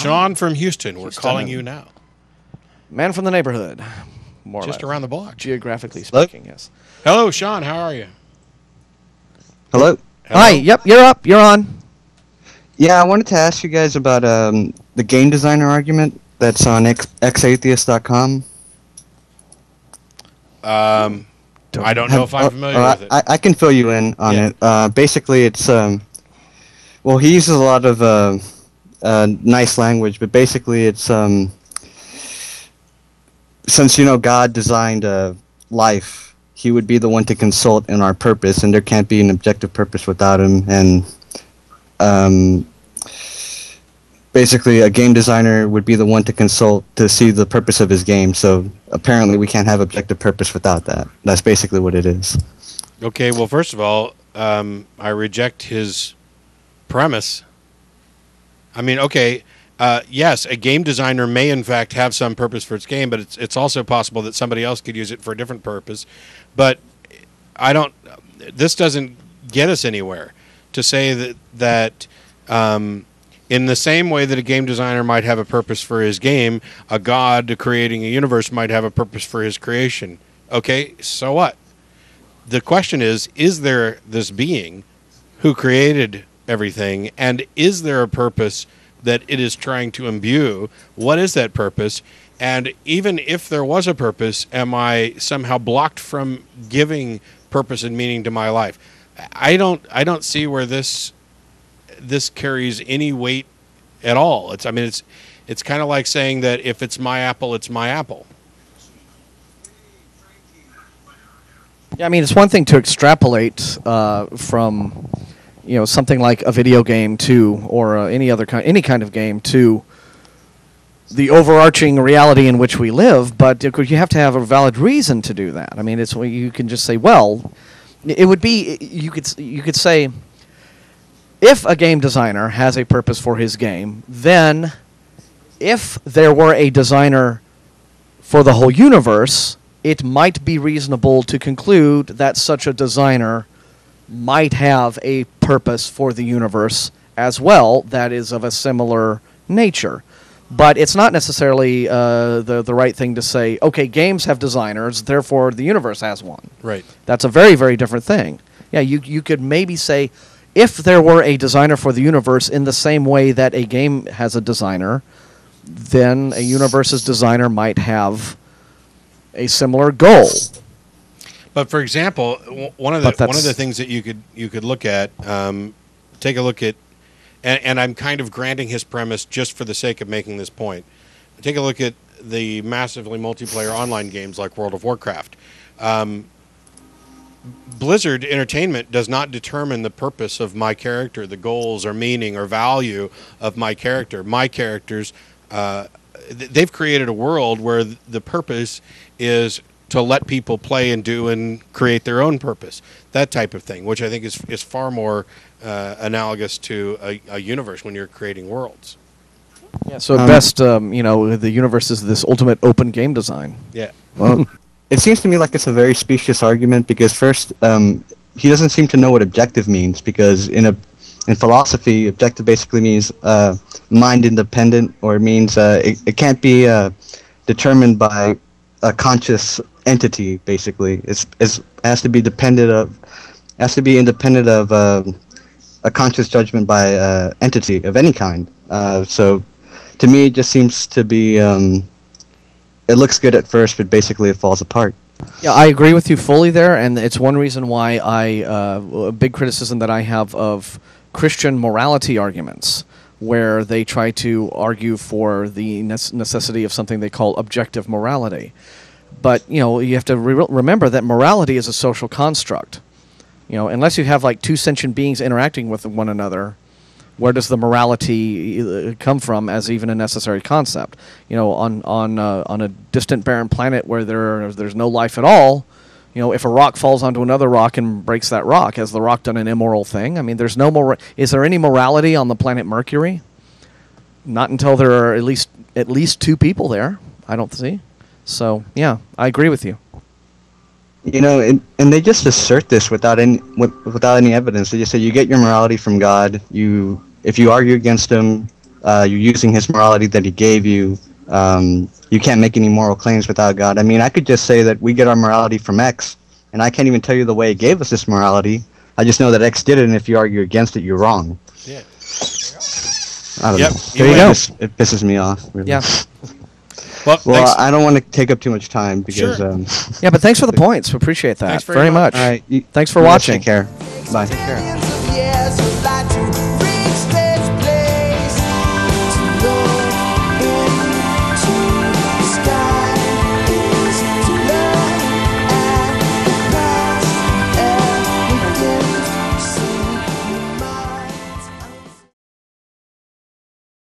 Sean from Houston, we're calling you now. Man from the neighborhood. More Just around the block. Geographically speaking, yes. Hello, Sean. How are you? Hello. Hi. Yep, you're up. You're on. Yeah, I wanted to ask you guys about the game designer argument that's on xatheist.com. I don't know if I'm familiar with it. I can fill you in on it. Basically, it's well, he uses a lot of nice language, but basically, it's since God designed life, he would be the one to consult in our purpose, and there can't be an objective purpose without him. And basically, a game designer would be the one to consult to see the purpose of his game. So apparently, we can't have objective purpose without that. That's basically what it is. Okay. Well, first of all, I reject his premise. I mean, okay. Yes, a game designer may in fact have some purpose for its game, but it's also possible that somebody else could use it for a different purpose. But this doesn't get us anywhere to say that in the same way that a game designer might have a purpose for his game, a god creating a universe might have a purpose for his creation. Okay, so what? The question is there this being who created everything, and is there a purpose that it is trying to imbue? What is that purpose? And even if there was a purpose, am I somehow blocked from giving purpose and meaning to my life? I don't see where this carries any weight at all. It's kind of like saying that if it's my apple, it's my apple. Yeah, I mean, it's one thing to extrapolate from something like a video game to, or any kind of game to the overarching reality in which we live, but you have to have a valid reason to do that. I mean, it's you can just say, well, it would be you could say, if a game designer has a purpose for his game, then if there were a designer for the whole universe, it might be reasonable to conclude that such a designer might have a purpose for the universe as well that is of a similar nature. But it's not necessarily the right thing to say, okay, games have designers, therefore the universe has one. Right. That's a very, very different thing. Yeah, you could maybe say, if there were a designer for the universe in the same way that a game has a designer, then a universe's designer might have a similar goal. But for example, one of the things that you could look at, take a look at, and I'm kind of granting his premise just for the sake of making this point. Take a look at the massively multiplayer online games like World of Warcraft. Blizzard Entertainment does not determine the purpose of my character, the goals or meaning or value of my character. My characters, they've created a world where the purpose is to let people play and do and create their own purpose, that type of thing, which I think is far more analogous to a universe when you're creating worlds. Yeah. So at best, the universe is this ultimate open game design. Yeah. Well, it seems to me like it's a very specious argument because first, he doesn't seem to know what objective means, because in philosophy, objective basically means mind independent, or it means it can't be determined by a conscious entity. Basically, it has to be independent of a conscious judgment by entity of any kind. So, to me, it just seems to be. It looks good at first, but basically it falls apart. Yeah, I agree with you fully there, and it's one reason why a big criticism that I have of Christian morality arguments, where they try to argue for the necessity of something they call objective morality. But, you have to remember that morality is a social construct. Unless you have like two sentient beings interacting with one another, where does the morality come from as even a necessary concept? On a distant barren planet where there's no life at all, if a rock falls onto another rock and breaks that rock, has the rock done an immoral thing? I mean, there's no is there any morality on the planet Mercury? Not until there are at least two people there. I don't see. So yeah, I agree with you. And they just assert this without any evidence. They just say you get your morality from God. If you argue against him, you're using his morality that he gave you. You can't make any moral claims without God. I mean, I could just say that we get our morality from X, and I can't even tell you the way it gave us this morality. I just know that X did it, and if you argue against it, you're wrong. Yeah. I don't Yep. know. There you go. It pisses me off. Really. Yeah. Well, Well, thanks. I don't want to take up too much time because. Sure. Yeah, but thanks for the points. We appreciate that Thanks very much. much. All right. Thanks for you guys watching. Take care. Bye. Take care. Yes, would like to